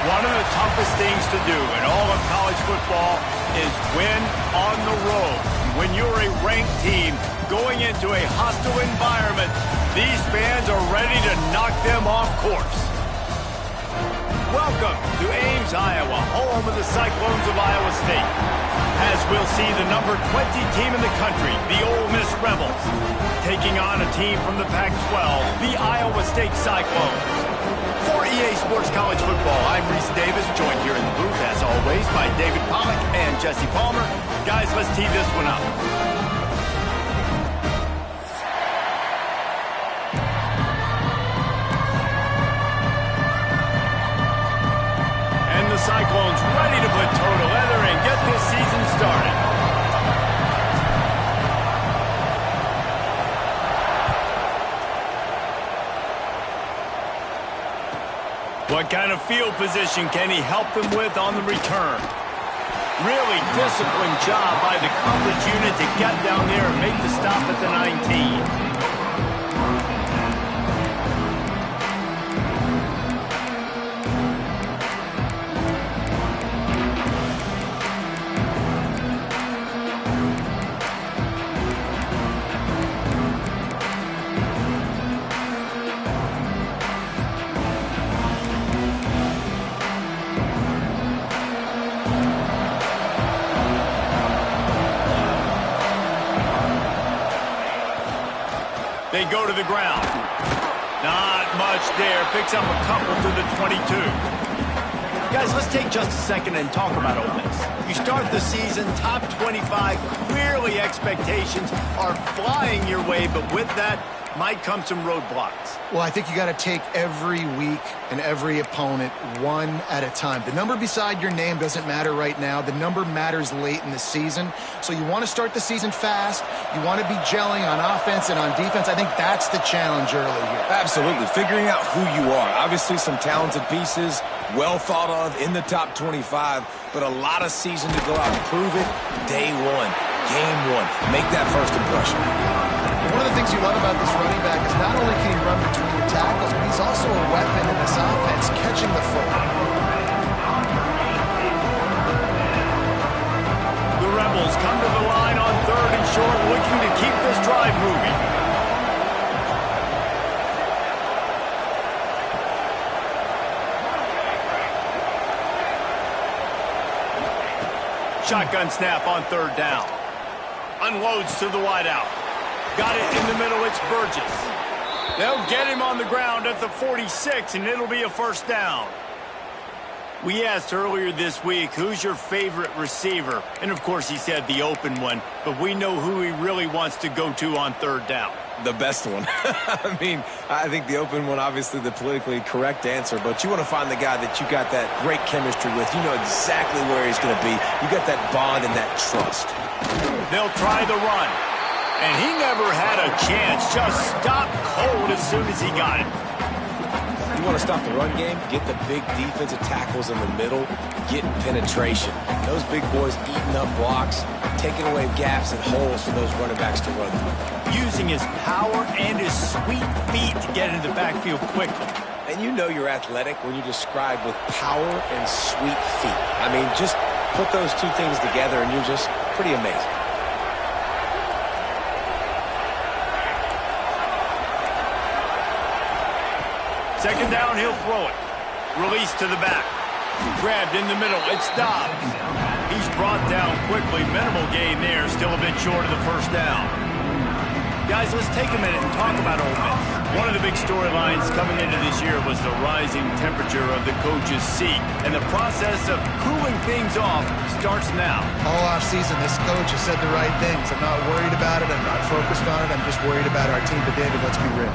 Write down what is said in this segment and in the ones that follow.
One of the toughest things to do in all of college football is win on the road. When you're a ranked team going into a hostile environment, these fans are ready to knock them off course. Welcome to Ames, Iowa, home of the Cyclones of Iowa State. As we'll see the number 20 team in the country, the Ole Miss Rebels, taking on a team from the Pac-12, the Iowa State Cyclones. For EA Sports College Football, I'm Reese Davis, joined here in the booth, as always, by David Pollack and Jesse Palmer. Guys, let's tee this one up. And the Cyclones ready to put toe to leather and get this season started. What kind of field position can he help them with on the return? Really disciplined job by the coverage unit to get down there and make the stop at the 19. They go to the ground. Not much there. Picks up a couple to the 22. Guys, let's take just a second and talk about Ole Miss. You start the season top 25. Clearly expectations are flying your way, but with that might come some roadblocks. Well, I think you got to take every week and every opponent one at a time. The number beside your name doesn't matter right now. The number matters late in the season. So you want to start the season fast. You want to be gelling on offense and on defense. I think that's the challenge early here. Absolutely. Figuring out who you are. Obviously some talented pieces, well thought of in the top 25, but a lot of season to go out and prove it. Day one, game one. Make that first impression. One of the things you love about this running back is not only can he run between the tackles, but he's also a weapon in this offense, catching the football. The Rebels come to the line on 3rd and short, looking to keep this drive moving. Shotgun snap on 3rd down. Unloads to the wideout. Got it in the middle, it's Burgess. They'll get him on the ground at the 46, and it'll be a first down. We asked earlier this week, who's your favorite receiver? And, of course, he said the open one, but we know who he really wants to go to on 3rd down. The best one. I mean, I think the open one, obviously the politically correct answer, but you want to find the guy that you got that great chemistry with. You know exactly where he's going to be. You got that bond and that trust. They'll try the run. And he never had a chance. Just stopped cold as soon as he got it. You want to stop the run game? Get the big defensive tackles in the middle. Get penetration. Those big boys eating up blocks, taking away gaps and holes for those running backs to run through. Using his power and his sweet feet to get into the backfield quickly. And you know you're athletic when you describe with power and sweet feet. I mean, just put those two things together and you're just pretty amazing. Second down, he'll throw it. Release to the back. Grabbed in the middle, it's Dobbs. He's brought down quickly. Minimal gain there, still a bit short of the first down. Guys, let's take a minute and talk about Ole Miss. One of the big storylines coming into this year was the rising temperature of the coach's seat. And the process of cooling things off starts now. All offseason, this coach has said the right things. I'm not worried about it. I'm not focused on it. I'm just worried about our team. But, David, let's be real.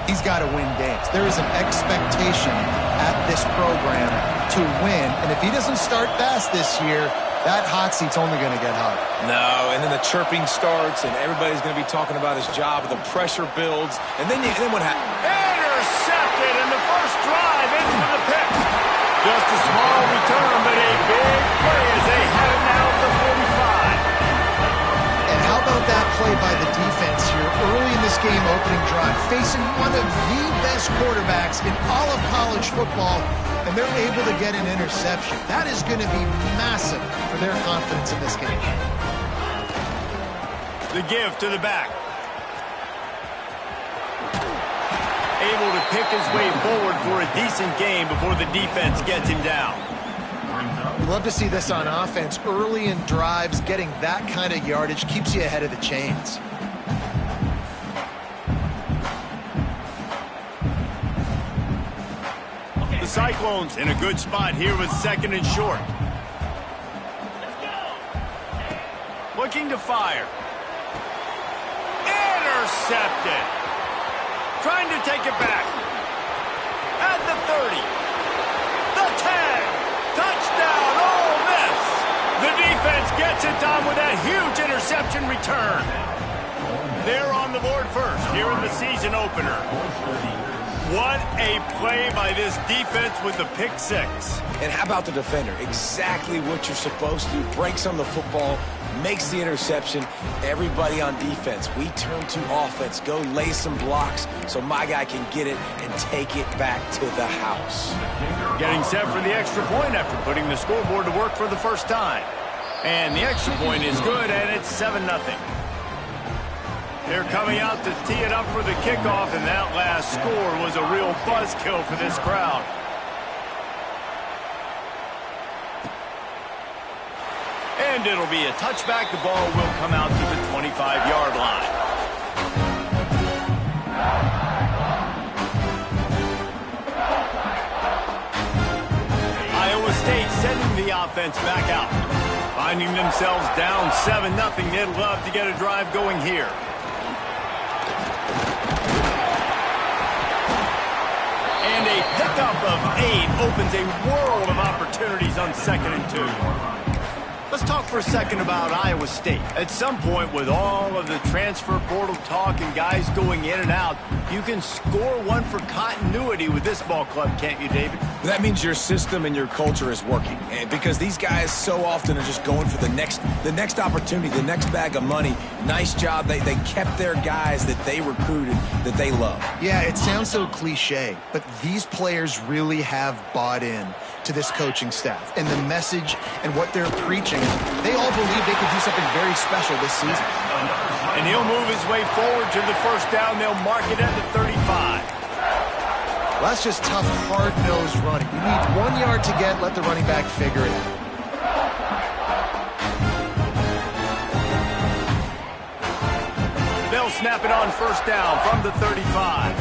He's got to win games. There is an expectation at this program to win. And if he doesn't start fast this year, that hot seat's only going to get hot. No, and then the chirping starts, and everybody's going to be talking about his job. The pressure builds, and then what happens? Intercepted, and the first drive into the pick. Just a small return, but a big play as they have it now at the 45. And how about that play by the defense here? Early in this game, opening drive, facing one of the best quarterbacks in all of college football, and they're able to get an interception. That is going to be massive for their confidence in this game. The give to the back. Able to pick his way forward for a decent game before the defense gets him down. Love to see this on offense. Early in drives, getting that kind of yardage keeps you ahead of the chains. The Cyclones in a good spot here with second and short. Looking to fire. Intercepted. Trying to take it back. At the 30. The 10. Touchdown, Ole Miss. The defense gets it done with that huge interception return. They're on the board first here in the season opener. What a play by this defense with the pick six. And how about the defender? Exactly what you're supposed to do. Breaks on the football, makes the interception. Everybody on defense, we turn to offense. Go lay some blocks so my guy can get it and take it back to the house. Getting set for the extra point after putting the scoreboard to work for the first time. And the extra point is good, and it's 7-0. They're coming out to tee it up for the kickoff, and that last score was a real buzzkill for this crowd. And it'll be a touchback. The ball will come out to the 25-yard line. Iowa State sending the offense back out. Finding themselves down 7-0. They'd love to get a drive going here. And a pickup of 8 opens a world of opportunities on 2nd and 2. Let's talk for a second about Iowa State. At some point, with all of the transfer portal talk and guys going in and out, you can score one for continuity with this ball club, can't you, David? That means your system and your culture is working. And because these guys so often are just going for the next opportunity, the next bag of money. Nice job. They kept their guys that they recruited, that they love. Yeah, it sounds so cliche, but these players really have bought in to this coaching staff and the message and what they're preaching. They all believe they could do something very special this season. And he'll move his way forward to the first down. They'll mark it at the 35. Well, that's just tough, hard-nosed running. You need 1 yard to get, let the running back figure it out. They'll snap it on first down from the 35.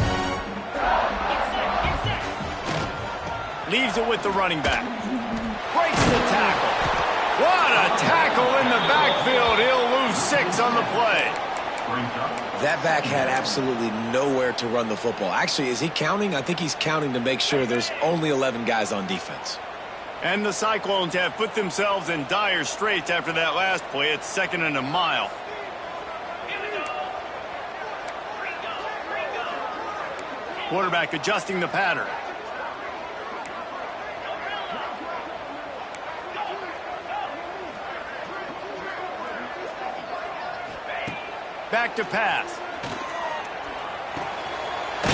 Leaves it with the running back. Breaks the tackle. What a tackle in the backfield. He'll lose 6 on the play. That back had absolutely nowhere to run the football. Actually, is he counting? I think he's counting to make sure there's only 11 guys on defense. And the Cyclones have put themselves in dire straits after that last play. It's 2nd and a mile. Quarterback adjusting the pattern. Back to pass.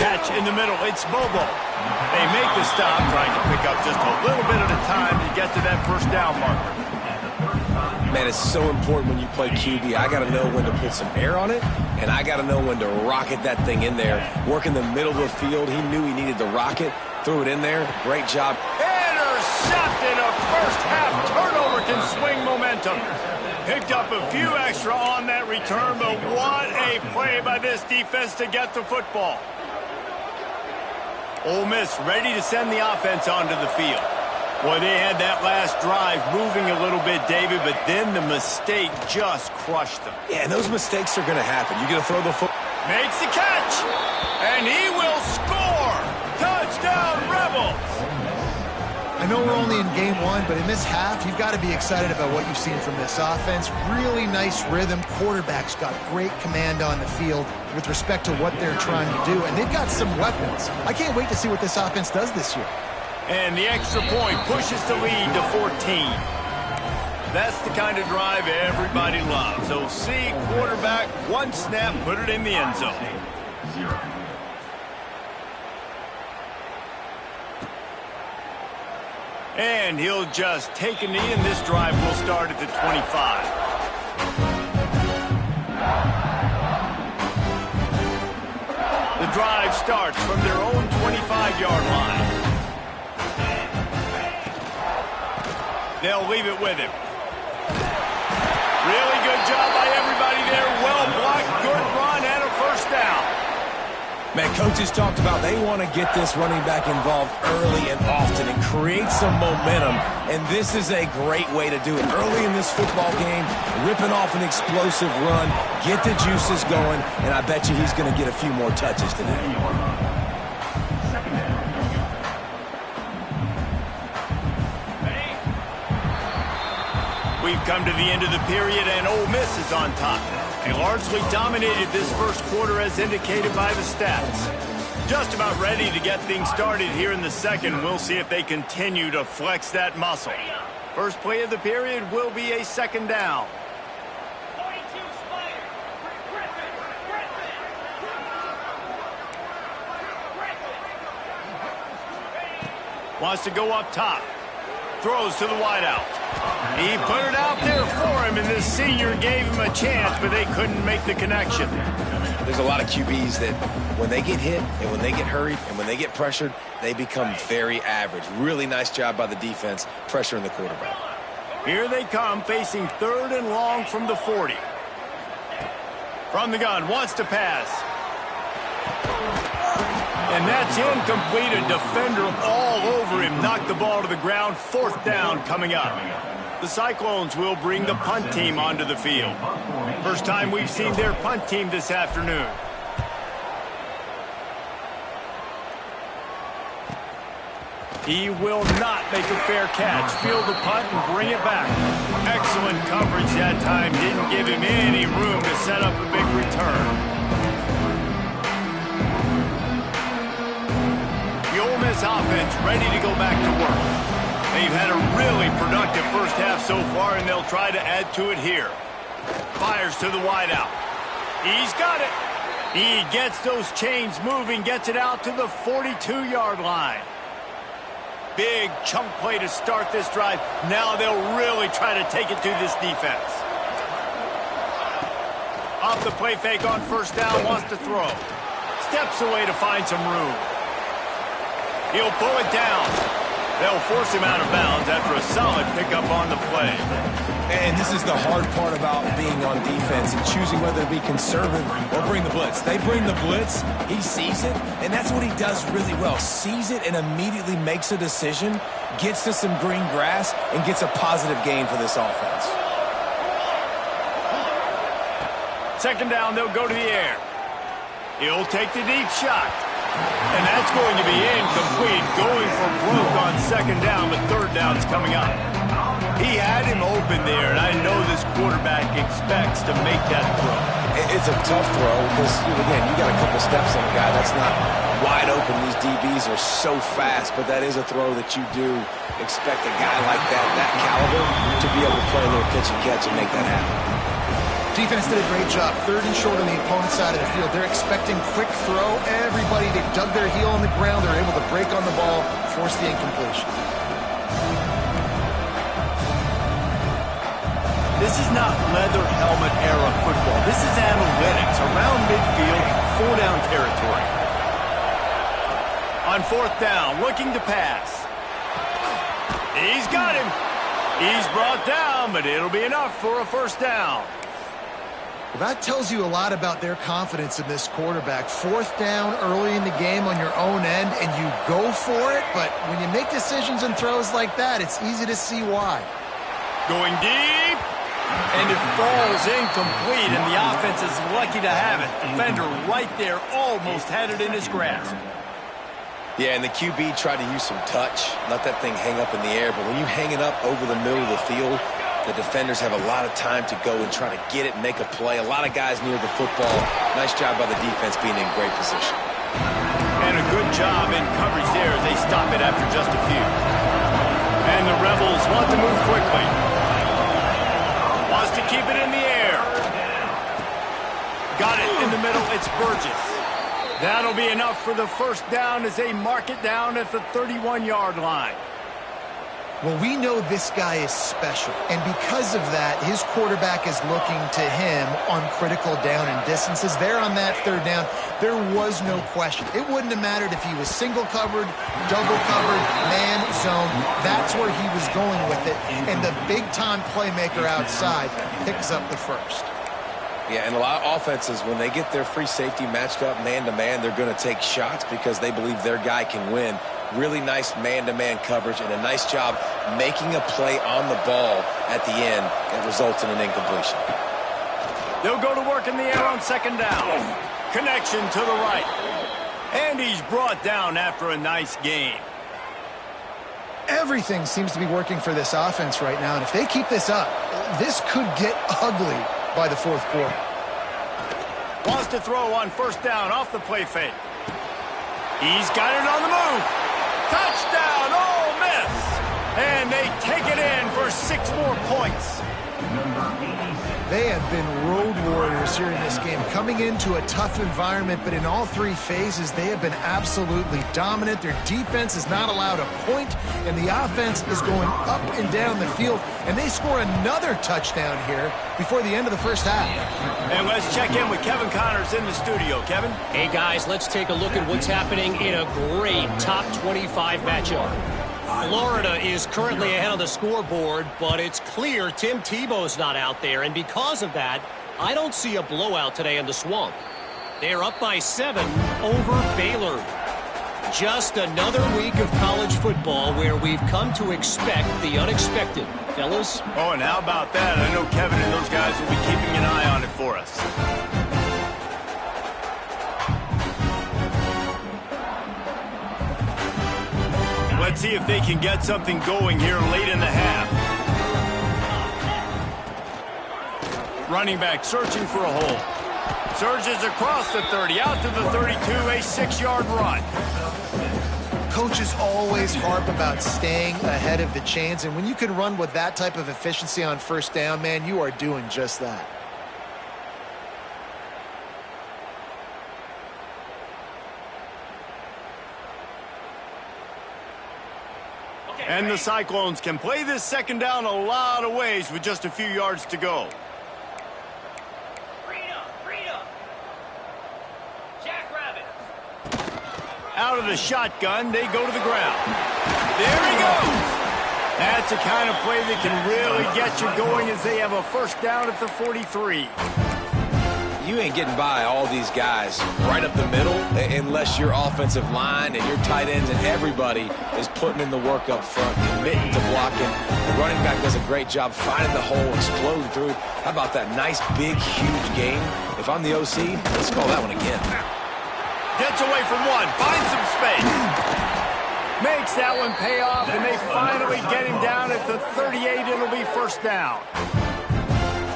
Catch in the middle. It's Bobo. They make the stop, trying to pick up just a little bit at a time to get to that first down marker. Man, it's so important when you play QB. I got to know when to put some air on it, and I got to know when to rocket that thing in there. Work in the middle of the field. He knew he needed to rocket. Threw it in there. Great job. Intercepted. A first-half turnover can swing momentum. Picked up a few extra on that return, but what a play by this defense to get the football. Ole Miss ready to send the offense onto the field. Boy, they had that last drive moving a little bit, David, but then the mistake just crushed them. Yeah, and those mistakes are going to happen. You're going to throw the football. Makes the catch, and he will score. Touchdown, Rebels. I know we're only in game 1, but in this half, you've got to be excited about what you've seen from this offense. Really nice rhythm. Quarterback's got great command on the field with respect to what they're trying to do, and they've got some weapons. I can't wait to see what this offense does this year. And the extra point pushes the lead to 14. That's the kind of drive everybody loves. So see quarterback, one snap, put it in the end zone. And he'll just take a knee, and this drive will start at the 25. The drive starts from their own 25-yard line. They'll leave it with him. Really good job by everybody there. Well blocked, good run, and a first down. Man, coaches talked about they want to get this running back involved early and often and create some momentum, and this is a great way to do it. Early in this football game, ripping off an explosive run, get the juices going, and I bet you he's going to get a few more touches today. We've come to the end of the period, and Ole Miss is on top. They largely dominated this first quarter as indicated by the stats. Just about ready to get things started here in the second. We'll see if they continue to flex that muscle. First play of the period will be a second down. Wants to go up top. Throws to the wideout. He put it out there for him, and this senior gave him a chance, but they couldn't make the connection. There's a lot of QBs that when they get hit and when they get hurried and when they get pressured, they become very average. Really nice job by the defense pressuring the quarterback. Here they come, facing third and long from the 40. From the gun, wants to pass. And that's incomplete. A defender all over him. Knocked the ball to the ground. Fourth down coming up. The Cyclones will bring the punt team onto the field. First time we've seen their punt team this afternoon. He will not make a fair catch. Field the punt and bring it back. Excellent coverage that time. Didn't give him any room to set up a big return. The Ole Miss offense ready to go back to work. They've had a really productive first half so far, and they'll try to add to it here. Fires to the wideout. He's got it. He gets those chains moving, gets it out to the 42-yard line. Big chunk play to start this drive. Now they'll really try to take it to this defense. Off the play fake on first down, wants to throw. Steps away to find some room. He'll pull it down. They'll force him out of bounds after a solid pickup on the play. And this is the hard part about being on defense and choosing whether to be conservative or bring the blitz. They bring the blitz, he sees it, and that's what he does really well. Sees it and immediately makes a decision, gets to some green grass, and gets a positive gain for this offense. Second down, they'll go to the air. He'll take the deep shot. And that's going to be incomplete. Going for broke on second down, but third down's coming up. He had him open there, and I know this quarterback expects to make that throw. It's a tough throw because, again, you got a couple steps on a guy that's not wide open. These DBs are so fast, but that is a throw that you do expect a guy like that caliber, to be able to play a little pitch and catch and make that happen. Defense did a great job. Third and short on the opponent's side of the field. They're expecting quick throw. Everybody, they dug their heel on the ground. They're able to break on the ball, force the incompletion. This is not leather helmet era football. This is analytics around midfield, four-down territory. On fourth down, looking to pass. He's got him. He's brought down, but it'll be enough for a first down. Well, that tells you a lot about their confidence in this quarterback. Fourth down early in the game on your own end, and you go for it, but when you make decisions and throws like that, it's easy to see why. Going deep, and it falls incomplete, and the offense is lucky to have it. Defender right there almost had it in his grasp. Yeah, and the QB tried to use some touch, let that thing hang up in the air, but when you hang it up over the middle of the field, the defenders have a lot of time to go and try to get it and make a play. A lot of guys near the football. Nice job by the defense being in great position. And a good job in coverage there as they stop it after just a few. And the Rebels want to move quickly. Wants to keep it in the air. Got it in the middle. It's Burgess. That'll be enough for the first down as they mark it down at the 31-yard line. Well, we know this guy is special, and because of that, his quarterback is looking to him on critical down and distances. There on that third down, there was no question. It wouldn't have mattered if he was single covered, double covered, man, zone. That's where he was going with it, and the big-time playmaker outside picks up the first. Yeah, and a lot of offenses, when they get their free safety matched up man-to-man, they're going to take shots because they believe their guy can win. Really nice man-to-man coverage and a nice job making a play on the ball at the end that results in an incompletion. They'll go to work in the air on second down. Connection to the right. And he's brought down after a nice gain. Everything seems to be working for this offense right now, and if they keep this up, this could get ugly by the fourth quarter. Wants to throw on first down off the play fake. He's got it on the move. Touchdown, Ole Miss. And they take it in for 6 more points. They have been road warriors here in this game, coming into a tough environment, but in all 3 phases, they have been absolutely dominant. Their defense is not allowed a point, and the offense is going up and down the field, and they score another touchdown here before the end of the first half. And let's check in with Kevin Connors in the studio. Kevin? Hey, guys, let's take a look at what's happening in a great top 25 matchup. Florida is currently ahead on the scoreboard, but it's clear Tim Tebow's not out there, and because of that, I don't see a blowout today in the Swamp. They're up by 7 over Baylor. Just another week of college football where we've come to expect the unexpected. Fellas? Oh, and how about that? I know Kevin and those guys will be keeping an eye on it for us. Let's see if they can get something going here late in the half. Running back searching for a hole. Surges across the 30, out to the 32, a 6-yard run. Coaches always harp about staying ahead of the chains, and when you can run with that type of efficiency on first down, man, you are doing just that. And the Cyclones can play this second down a lot of ways with just a few yards to go. Out of the shotgun, they go to the ground. There he goes. That's the kind of play that can really get you going as they have a first down at the 43. You ain't getting by all these guys right up the middle unless your offensive line and your tight ends and everybody is putting in the work up front, committing to blocking. The running back does a great job finding the hole, exploding through. How about that nice, big, huge game? If I'm the OC, let's call that one again. Gets away from one, finds some space. Makes that one pay off, and they finally get him down at the 38. It'll be first down.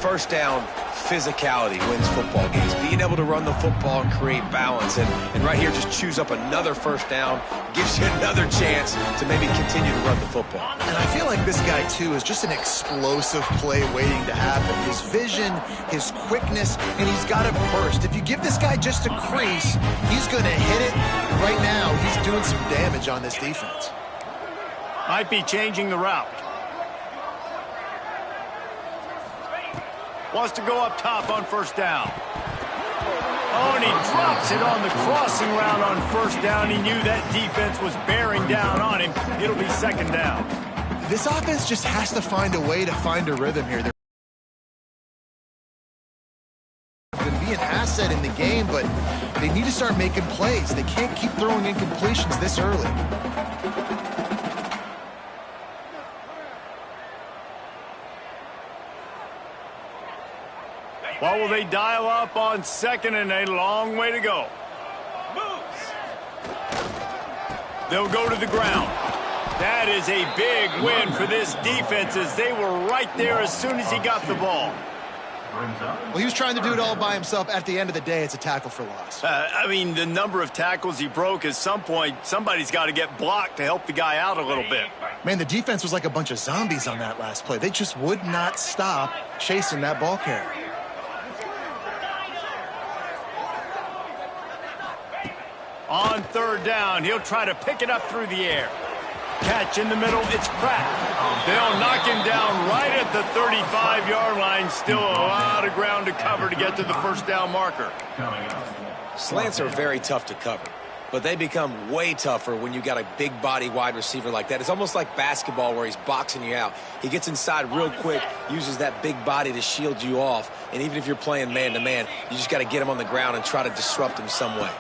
First down, physicality wins football games. Being able to run the football and create balance. And right here, just choose up another first down. Gives you another chance to maybe continue to run the football. And I feel like this guy, too, is just an explosive play waiting to happen. His vision, his quickness, and he's got a burst. If you give this guy just a crease, he's going to hit it. Right now, he's doing some damage on this defense. Might be changing the route. Wants to go up top on first down. Oh, and he drops it on the crossing route on first down. He knew that defense was bearing down on him. It'll be second down. This offense just has to find a way to find a rhythm here. They're going to be an asset in the game, but they need to start making plays. They can't keep throwing incompletions this early. What will they dial up on second and a long way to go? They'll go to the ground. That is a big win for this defense as they were right there as soon as he got the ball. Well, he was trying to do it all by himself. At the end of the day, it's a tackle for loss. I mean, the number of tackles he broke, at some point, somebody's got to get blocked to help the guy out a little bit. Man, the defense was like a bunch of zombies on that last play. They just would not stop chasing that ball carrier. On third down, he'll try to pick it up through the air. Catch in the middle, it's cracked. They'll knock him down right at the 35-yard line. Still a lot of ground to cover to get to the first down marker. Slants are very tough to cover, but they become way tougher when you got a big body wide receiver like that. It's almost like basketball where he's boxing you out. He gets inside real quick, uses that big body to shield you off, and even if you're playing man-to-man, you just got to get him on the ground and try to disrupt him some way.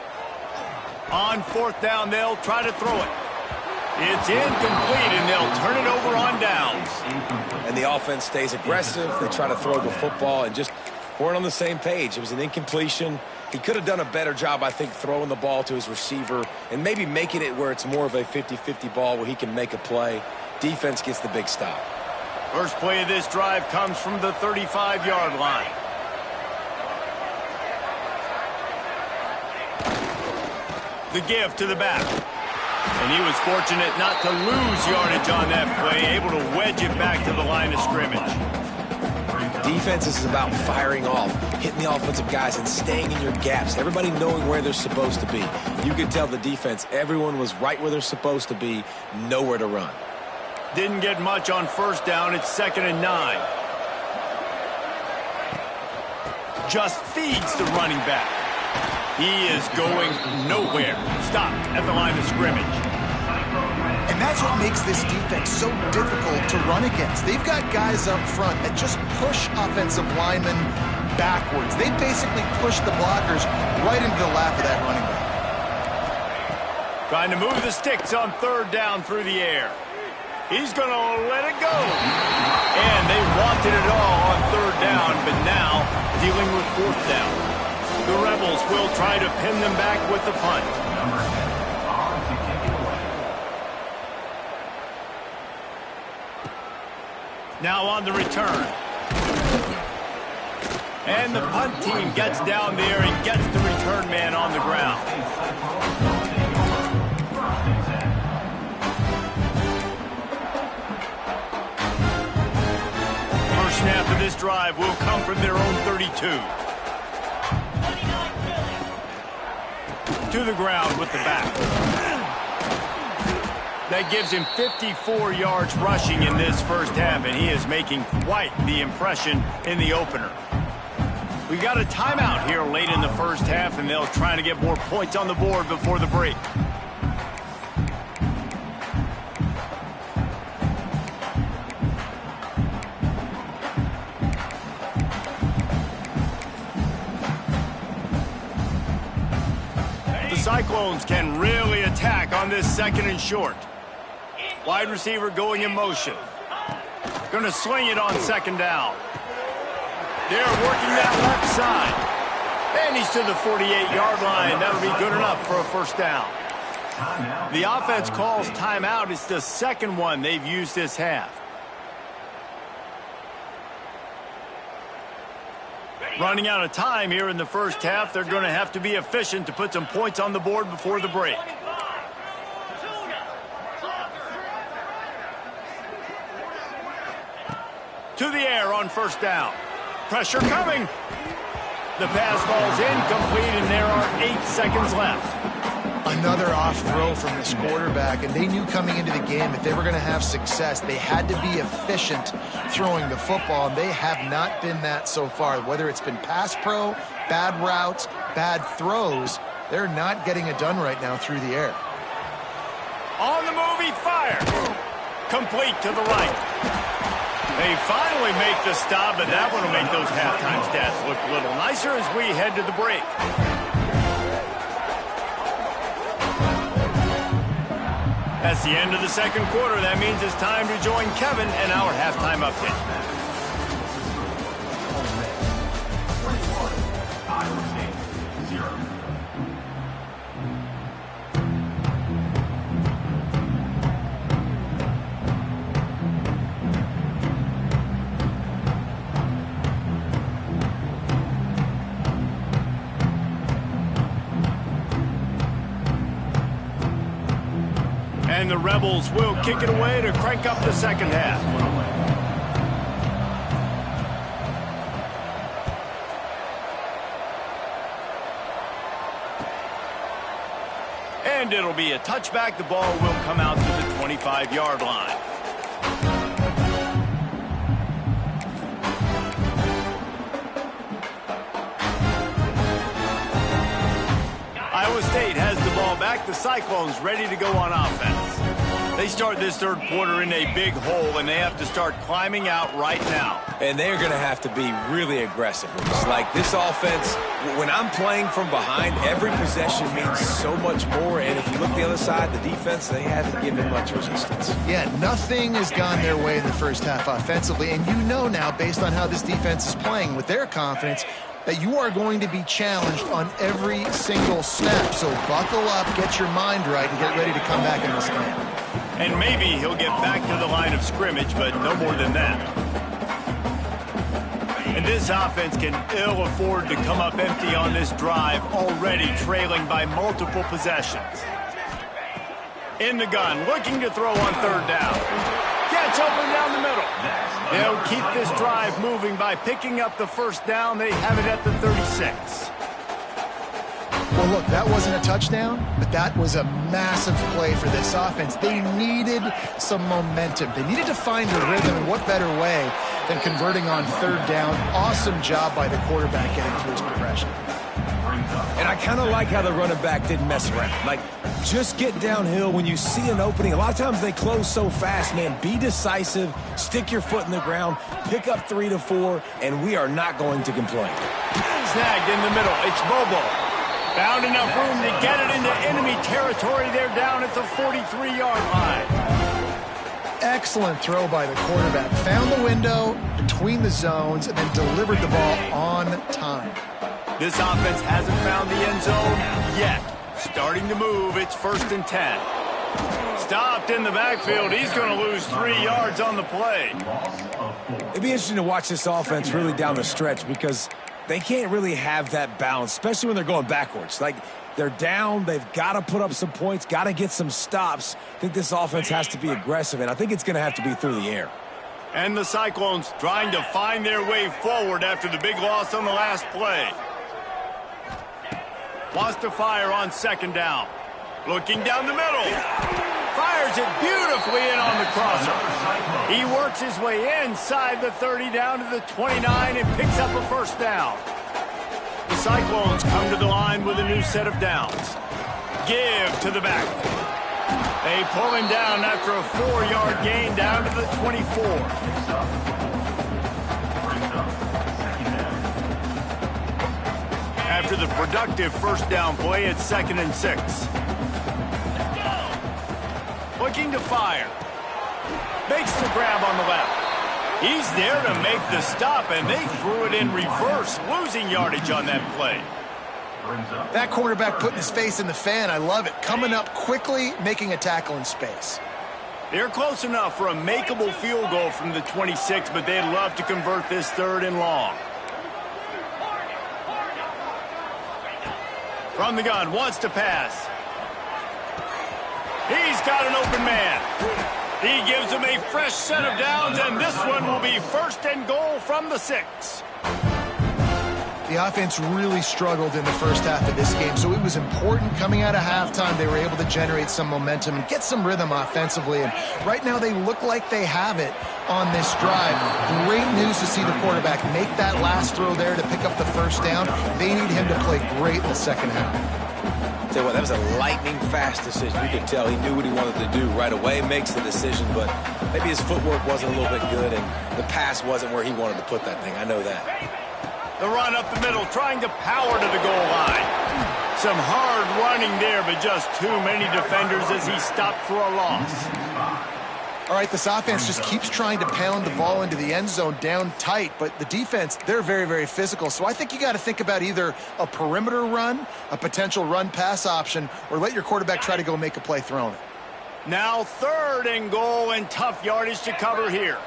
On fourth down, they'll try to throw it. It's incomplete, and they'll turn it over on downs. And the offense stays aggressive. They try to throw the football and just weren't on the same page. It was an incompletion. He could have done a better job, I think, throwing the ball to his receiver and maybe making it where it's more of a 50-50 ball where he can make a play. Defense gets the big stop. First play of this drive comes from the 35-yard line. The give to the back. And he was fortunate not to lose yardage on that play, able to wedge it back to the line of scrimmage. Defense is about firing off, hitting the offensive guys, and staying in your gaps. Everybody knowing where they're supposed to be. You could tell the defense, everyone was right where they're supposed to be, nowhere to run. Didn't get much on first down. It's 2nd and 9. Just feeds the running back. He is going nowhere. Stop at the line of scrimmage. And that's what makes this defense so difficult to run against. They've got guys up front that just push offensive linemen backwards. They basically push the blockers right into the lap of that running back. Trying to move the sticks on third down through the air. He's going to let it go. And they wanted it all on third down, but now dealing with fourth down. The Rebels will try to pin them back with the punt. Now on the return. And the punt team gets down there and gets the return man on the ground. First snap of this drive will come from their own 32. To the ground with the back. That gives him 54 yards rushing in this first half, and he is making quite the impression in the opener. We got a timeout here late in the first half, and they'll try to get more points on the board before the break. The Cyclones can really attack on this 2nd and short. Wide receiver going in motion. Going to sling it on 2nd down. They're working that left side. And he's to the 48-yard line. That'll be good enough for a first down. The offense calls timeout. It's the second one they've used this half. Running out of time here in the first half. They're going to have to be efficient to put some points on the board before the break. To the air on first down. Pressure coming. The pass ball's incomplete, and there are 8 seconds left. Another off throw from this quarterback, and they knew coming into the game if they were going to have success, they had to be efficient throwing the football, and they have not been that so far. Whether it's been pass pro, bad routes, bad throws, they're not getting it done right now through the air. On the move, he fires. Complete to the right. They finally make the stop, but that one will make those halftime stats look a little nicer as we head to the break. That's the end of the second quarter. That means it's time to join Kevin and our halftime update. And the Rebels will kick it away to crank up the second half. And it'll be a touchback. The ball will come out to the 25-yard line. Iowa State has the ball back. The Cyclones ready to go on offense. They start this third quarter in a big hole, and they have to start climbing out right now. And they're going to have to be really aggressive. It's like this offense, when I'm playing from behind, every possession means so much more. And if you look the other side, the defense, they haven't given much resistance. Yeah, nothing has gone their way in the first half offensively. And you know now, based on how this defense is playing with their confidence, that you are going to be challenged on every single snap. So buckle up, get your mind right, and get ready to come back in this game. And maybe he'll get back to the line of scrimmage, but no more than that. And this offense can ill afford to come up empty on this drive, already trailing by multiple possessions. In the gun, looking to throw on third down. Gets open down the middle. They'll keep this drive moving by picking up the first down. They have it at the 36. Well, look, that wasn't a touchdown, but that was a massive play for this offense. They needed some momentum. They needed to find a rhythm, and what better way than converting on third down. Awesome job by the quarterback getting through his progression. And I kind of like how the running back didn't mess around. Like, just get downhill when you see an opening. A lot of times they close so fast, man. Be decisive, stick your foot in the ground, pick up 3 to 4, and we are not going to complain. Snagged in the middle. It's Bobo. Found enough room to get it into enemy territory. They're down at the 43-yard line. Excellent throw by the quarterback. Found the window between the zones and then delivered the ball on time. This offense hasn't found the end zone yet. Starting to move. It's 1st and 10. Stopped in the backfield. He's going to lose 3 yards on the play. It'd be interesting to watch this offense really down the stretch because they can't really have that balance, especially when they're going backwards. Like, they're down, they've got to put up some points, got to get some stops. I think this offense has to be aggressive, and I think it's going to have to be through the air. And the Cyclones trying to find their way forward after the big loss on the last play. Wants to fire on 2nd down. Looking down the middle. Fires it beautifully in on the crosser. He works his way inside the 30 down to the 29 and picks up a 1st down. The Cyclones come to the line with a new set of downs. Give to the back. They pull him down after a 4-yard gain down to the 24. After the productive 1st down play, it's 2nd and 6. Looking to fire. Makes the grab on the left. He's there to make the stop, and they threw it in reverse, losing yardage on that play. That quarterback putting his face in the fan, I love it. Coming up quickly, making a tackle in space. They're close enough for a makeable field goal from the 26, but they'd love to convert this 3rd and long. From the gun, wants to pass. He's got an open man. He gives him a fresh set of downs, and this one will be 1st and goal from the 6. The offense really struggled in the first half of this game, so it was important coming out of halftime. They were able to generate some momentum and get some rhythm offensively, and right now they look like they have it on this drive. Great news to see the quarterback make that last throw there to pick up the 1st down. They need him to play great in the second half. Tell you what, that was a lightning-fast decision. You could tell he knew what he wanted to do right away, makes the decision, but maybe his footwork wasn't a little bit good, and the pass wasn't where he wanted to put that thing. I know that. The run up the middle, trying to power to the goal line. Some hard running there, but just too many defenders as he stopped for a loss. All right, this offense just keeps trying to pound the ball into the end zone down tight, but the defense, they're very, very physical. So I think you got to think about either a perimeter run, a potential run-pass option, or let your quarterback try to go make a play throwing it. Now 3rd and goal and tough yardage to cover here.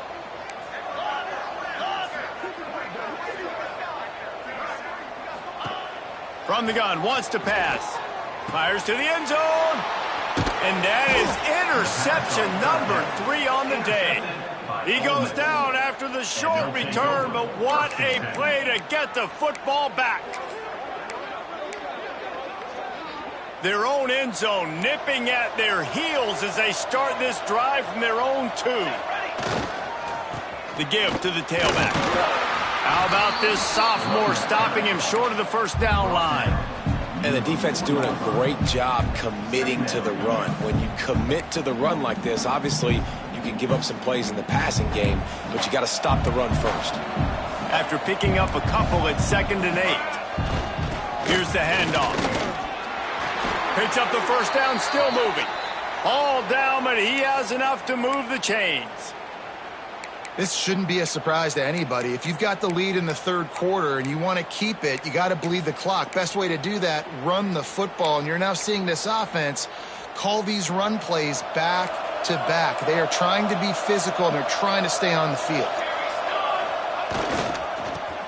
From the gun, wants to pass. Fires to the end zone. And that is interception number 3 on the day. He goes down after the short return, but what a play to get the football back. Their own end zone nipping at their heels as they start this drive from their own 2. The give to the tailback. How about this sophomore stopping him short of the first down line? And the defense doing a great job committing to the run. When you commit to the run like this, obviously you can give up some plays in the passing game, but you got to stop the run first. After picking up a couple at 2nd and 8. Here's the handoff. Picks up the first down, still moving. All down, but he has enough to move the chains. This shouldn't be a surprise to anybody. If you've got the lead in the 3rd quarter and you want to keep it, you got to bleed the clock. Best way to do that, run the football. And you're now seeing this offense call these run plays back to back. They are trying to be physical, and they're trying to stay on the field.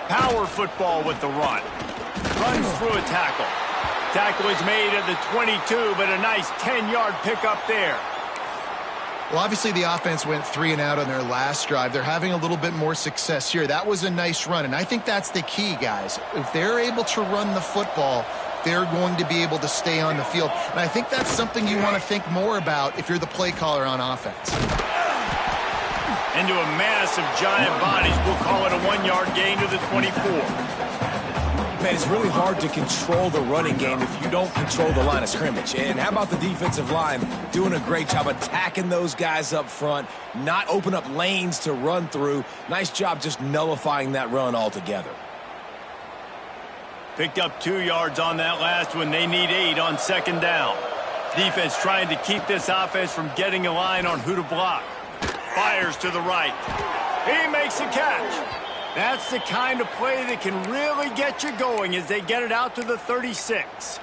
Power football with the run. Runs through a tackle. Tackle is made at the 22, but a nice 10-yard pickup there. Well, obviously the offense went 3 and out on their last drive. They're having a little bit more success here. That was a nice run, and I think that's the key, guys. If they're able to run the football, they're going to be able to stay on the field. And I think that's something you want to think more about if you're the play caller on offense. Into a mass of giant bodies. We'll call it a 1-yard gain to the 24. Man, it's really hard to control the running game if you don't control the line of scrimmage. And how about the defensive line doing a great job attacking those guys up front, not open up lanes to run through. Nice job just nullifying that run altogether. Picked up 2 yards on that last one. They need 8 on 2nd down. Defense trying to keep this offense from getting a line on who to block. Fires to the right. He makes a catch. That's the kind of play that can really get you going as they get it out to the 36.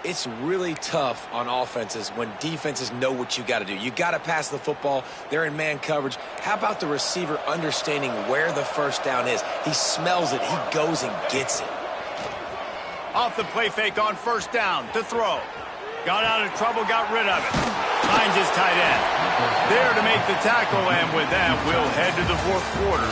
It's really tough on offenses when defenses know what you got to do. You got to pass the football. They're in man coverage. How about the receiver understanding where the first down is? He smells it. He goes and gets it. Off the play fake on 1st down to throw. Got out of trouble, got rid of it. Finds his tight end. There to make the tackle, and with that, we'll head to the 4th quarter.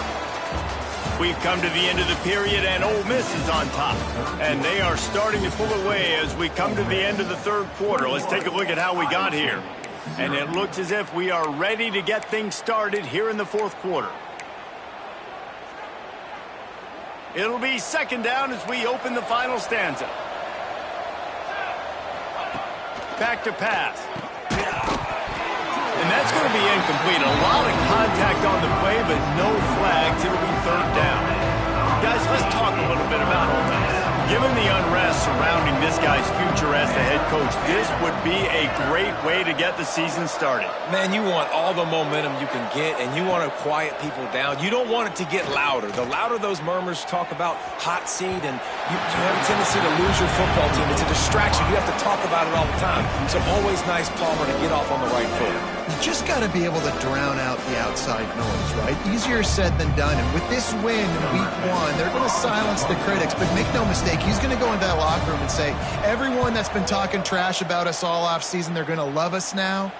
We've come to the end of the period, and Ole Miss is on top. And they are starting to pull away as we come to the end of the 3rd quarter. Let's take a look at how we got here. And it looks as if we are ready to get things started here in the 4th quarter. It'll be 2nd down as we open the final stanza. Back to pass. And that's going to be incomplete. A lot of contact on the play, but no flags. It'll be 3rd down. Guys, let's talk a little bit about Ole Miss. Given the unrest surrounding this guy's future as the head coach, this would be a great way to get the season started. Man, you want all the momentum you can get, and you want to quiet people down. You don't want it to get louder. The louder those murmurs talk about hot seat, and you have a tendency to lose your football team. It's a distraction. You have to talk about it all the time. So always nice, Palmer, to get off on the right foot. You just got to be able to drown out the outside noise, right? Easier said than done. And with this win in week 1, they're going to silence the critics. But make no mistake, he's going to go into that locker room and say, everyone that's been talking trash about us all off season, they're going to love us now.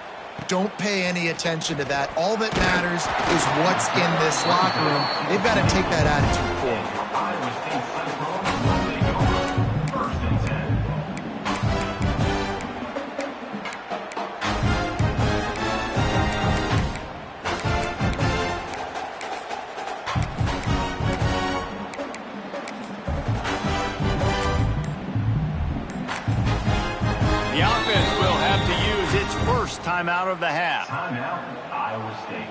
Don't pay any attention to that. All that matters is what's in this locker room. They've got to take that attitude forward. The offense will have to use its first timeout of the half. Timeout, Iowa State.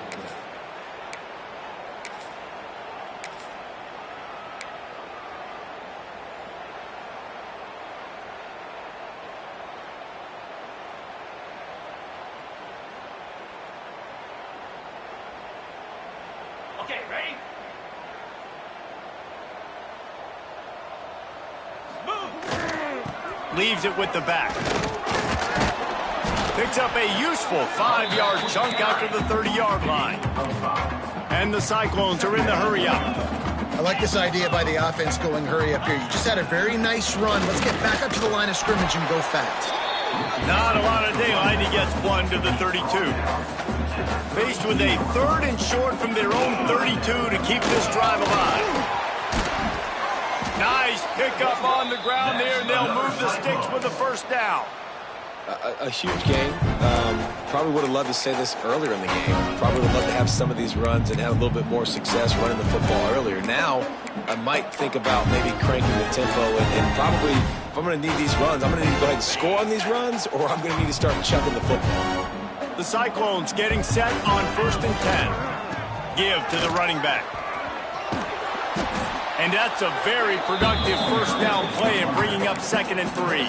Okay, ready? Move! Leaves it with the back. Picks up a useful 5-yard chunk after the 30-yard line. And the Cyclones are in the hurry-up. I like this idea by the offense going hurry up here. You just had a very nice run. Let's get back up to the line of scrimmage and go fast. Not a lot of daylight. He gets 1 to the 32. Faced with a 3rd and short from their own 32 to keep this drive alive. Nice pickup on the ground there, and they'll move the sticks with the first down. A huge game. Probably would have loved to say this earlier in the game. Probably would love to have some of these runs and have a little bit more success running the football earlier. Now, I might think about maybe cranking the tempo and probably, if I'm going to need these runs, I'm going to need to go ahead and score on these runs, or I'm going to need to start chucking the football. The Cyclones getting set on 1st and 10. Give to the running back. And that's a very productive first down play and bringing up 2nd and 3.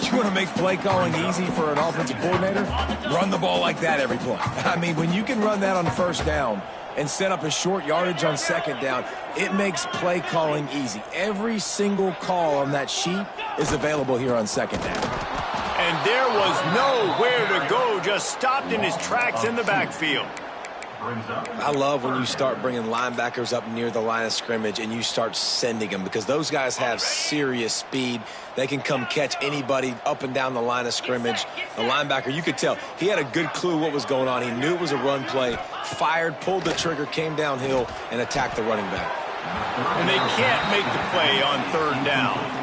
You want to make play calling easy for an offensive coordinator? Run the ball like that every play. I mean, when you can run that on 1st down and set up a short yardage on 2nd down, it makes play calling easy. Every single call on that sheet is available here on 2nd down. And there was nowhere to go, just stopped in his tracks in the backfield. I love when you start bringing linebackers up near the line of scrimmage and you start sending them, because those guys have serious speed. They can come catch anybody up and down the line of scrimmage. The linebacker, you could tell, he had a good clue what was going on. He knew it was a run play, fired, pulled the trigger, came downhill, and attacked the running back. And they can't make the play on 3rd down.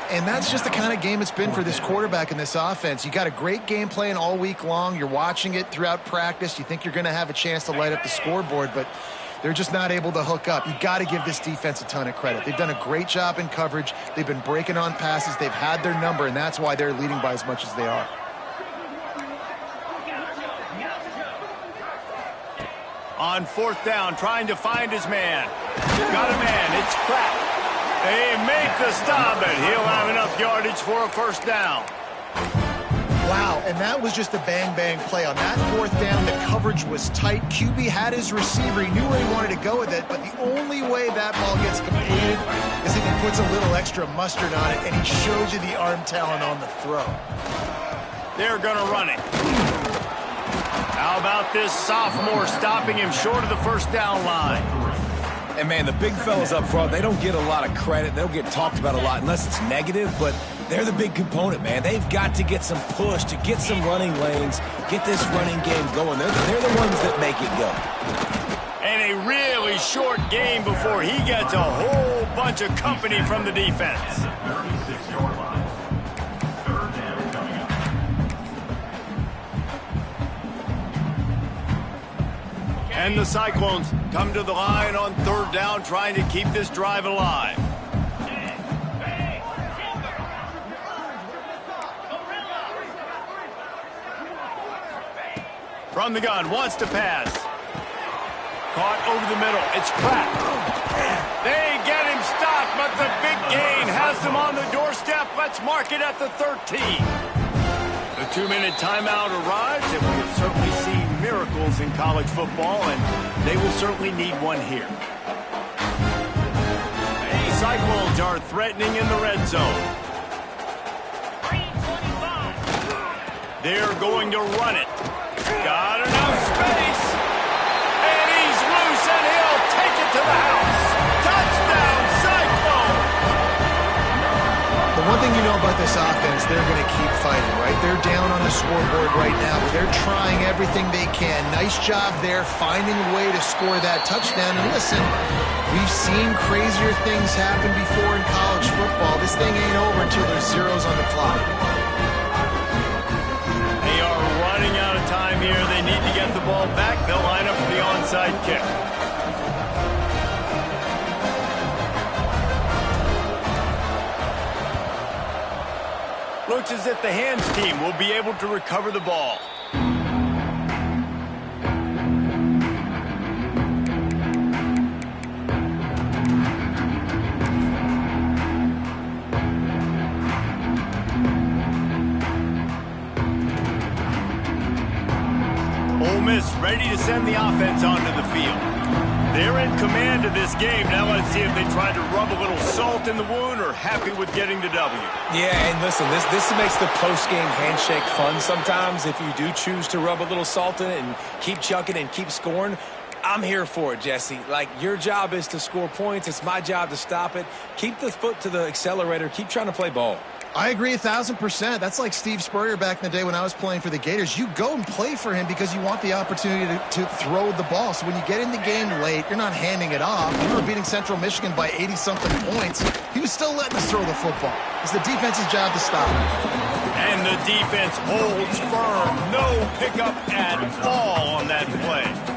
And that's just the kind of game it's been for this quarterback and this offense. You got a great game plan all week long. You're watching it throughout practice. You think you're going to have a chance to light up the scoreboard, but they're just not able to hook up. You got to give this defense a ton of credit. They've done a great job in coverage. They've been breaking on passes. They've had their number, and that's why they're leading by as much as they are. On 4th down, trying to find his man. Got a man. It's Pratt. They make the stop, and he'll have enough yardage for a 1st down. Wow, and that was just a bang-bang play. On that 4th down, the coverage was tight. QB had his receiver. He knew where he wanted to go with it, but the only way that ball gets completed is if he puts a little extra mustard on it, and he shows you the arm talent on the throw. They're going to run it. How about this sophomore stopping him short of the 1st down line? And, man, the big fellas up front, they don't get a lot of credit. They don't get talked about a lot unless it's negative, but they're the big component, man. They've got to get some push, to get some running lanes, get this running game going. They're the ones that make it go. And a really short game before he gets a whole bunch of company from the defense. 36-yard line. 3rd down coming up. And the Cyclones come to the line on 3rd down, trying to keep this drive alive. From the gun, wants to pass. Caught over the middle. It's Pratt. They get him stopped, but the big gain has them on the doorstep. Let's mark it at the 13. The 2-minute timeout arrives, and we have certainly seen miracles in college football, and they will certainly need one here. The Cyclones are threatening in the red zone. They're going to run it. Got enough space. And he's loose, and he'll take it to the house. Touchdown, Cyclone! The one thing you know about this offense, they're going to keep fighting, right? They're down on the scoreboard right now, but they're trying everything they can. Nice job there, finding a way to score that touchdown. And listen, we've seen crazier things happen before in college football. This thing ain't over until there's zeros on the clock. They are running out of time here. They need to get the ball back. They'll line up for the onside kick. Looks as if the hands team will be able to recover the ball. Ole Miss ready to send the offense onto the field. They're in command of this game. Now let's see if they try to rub a little salt in the wound or happy with getting the W. Yeah, and listen, this makes the post-game handshake fun sometimes if you do choose to rub a little salt in it and keep chucking and keep scoring. I'm here for it, Jesse. Like, your job is to score points. It's my job to stop it. Keep the foot to the accelerator. Keep trying to play ball. I agree 1,000%. That's like Steve Spurrier back in the day when I was playing for the Gators. You go and play for him because you want the opportunity to throw the ball. So when you get in the game late, you're not handing it off. We were beating Central Michigan by 80-something points. He was still letting us throw the football. It's the defense's job to stop him. And the defense holds firm. No pickup at all on that play.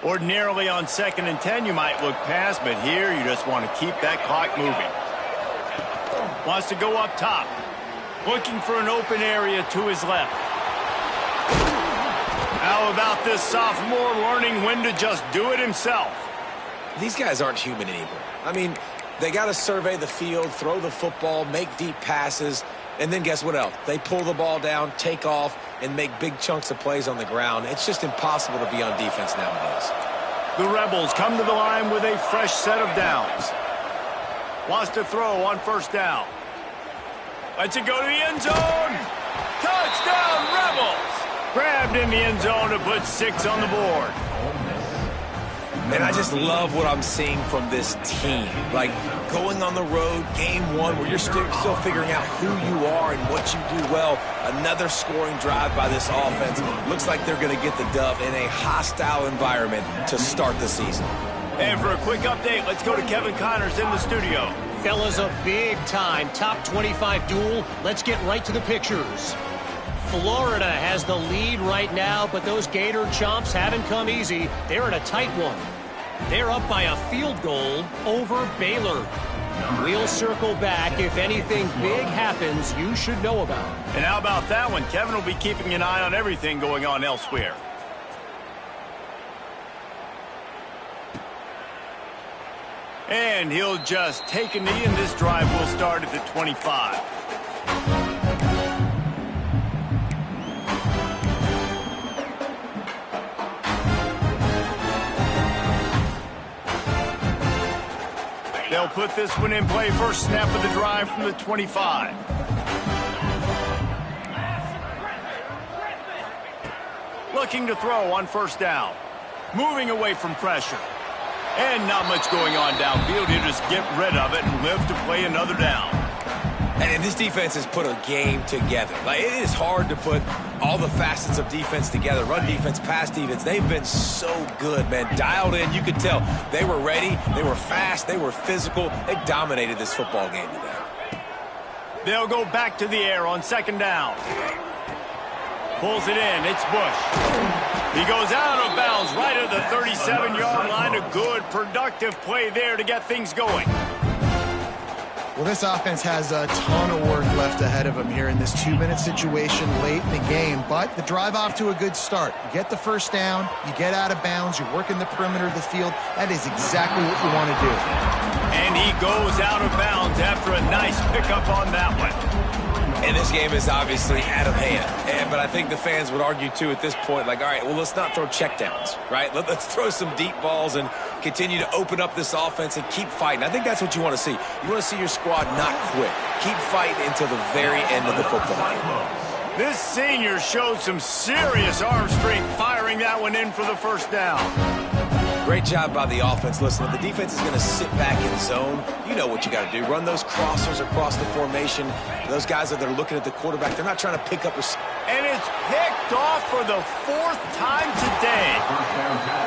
Ordinarily on 2nd and 10, you might look past, but here you just want to keep that clock moving. Wants to go up top. Looking for an open area to his left. How about this sophomore learning when to just do it himself? These guys aren't human anymore. I mean, they got to survey the field, throw the football, make deep passes, and then guess what else? They pull the ball down, take off, and make big chunks of plays on the ground. It's just impossible to be on defense nowadays. The Rebels come to the line with a fresh set of downs. Wants to throw on 1st down. Lets it go to the end zone. Touchdown, Rebels! Grabbed in the end zone to put 6 on the board. And I just love what I'm seeing from this team. Like, going on the road, game 1, where you're still figuring out who you are and what you do well. Another scoring drive by this offense. Looks like they're going to get the dub in a hostile environment to start the season. And for a quick update, let's go to Kevin Connors in the studio. Fellas, a big-time top 25 duel. Let's get right to the pictures. Florida has the lead right now, but those Gator chomps haven't come easy. They're in a tight one. They're up by a field goal over Baylor. We'll circle back. If anything big happens, you should know about. And how about that one? Kevin will be keeping an eye on everything going on elsewhere. And he'll just take a knee, and this drive will start at the 25. They'll put this one in play. First snap of the drive from the 25. Looking to throw on 1st down. Moving away from pressure. And not much going on downfield. He'll just get rid of it and live to play another down. And this defense has put a game together. Like, it is hard to put all the facets of defense together. Run defense, pass defense. They've been so good, man. Dialed in. You could tell they were ready. They were fast. They were physical. They dominated this football game today. They'll go back to the air on 2nd down. Pulls it in. It's Bush. He goes out of bounds right at the 37-yard line. A good, productive play there to get things going. Well, this offense has a ton of work left ahead of them here in this 2-minute situation late in the game, but the drive off to a good start. You get the 1st down, you get out of bounds, you work in the perimeter of the field. That is exactly what you want to do. And he goes out of bounds after a nice pickup on that one. And this game is obviously out of hand. But I think the fans would argue, too, at this point, like, all right, well, let's not throw checkdowns, right? Let's throw some deep balls and continue to open up this offense and keep fighting. I think that's what you want to see. You want to see your squad not quit. Keep fighting until the very end of the football game. This senior showed some serious arm strength firing that one in for the 1st down. Great job by the offense. Listen, if the defense is going to sit back in zone, you know what you got to do. Run those crossers across the formation. Those guys that are looking at the quarterback, they're not trying to pick up. And it's picked off for the 4th time today.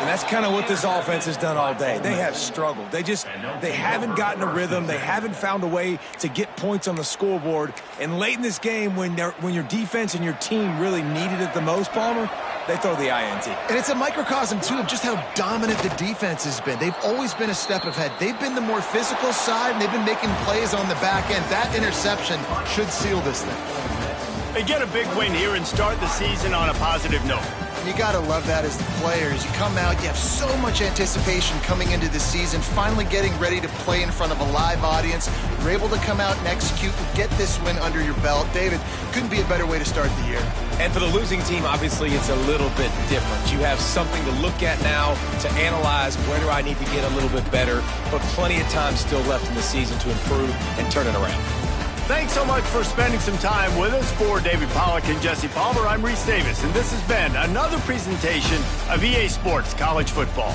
And that's kind of what this offense has done all day. They have struggled. They haven't gotten a rhythm. They haven't found a way to get points on the scoreboard. And late in this game, when your defense and your team really needed it the most, Palmer, they throw the INT. And it's a microcosm, too, of just how dominant the defense has been. They've always been a step ahead. They've been the more physical side, and they've been making plays on the back end. That interception should seal this thing. They get a big win here and start the season on a positive note. And you got to love that as the players. You come out, you have so much anticipation coming into the season, finally getting ready to play in front of a live audience. You're able to come out and execute and get this win under your belt. David, couldn't be a better way to start the year. And for the losing team, obviously, it's a little bit different. You have something to look at now to analyze where do I need to get a little bit better, but plenty of time still left in the season to improve and turn it around. Thanks so much for spending some time with us. For David Pollack and Jesse Palmer, I'm Reese Davis, and this has been another presentation of EA Sports College Football.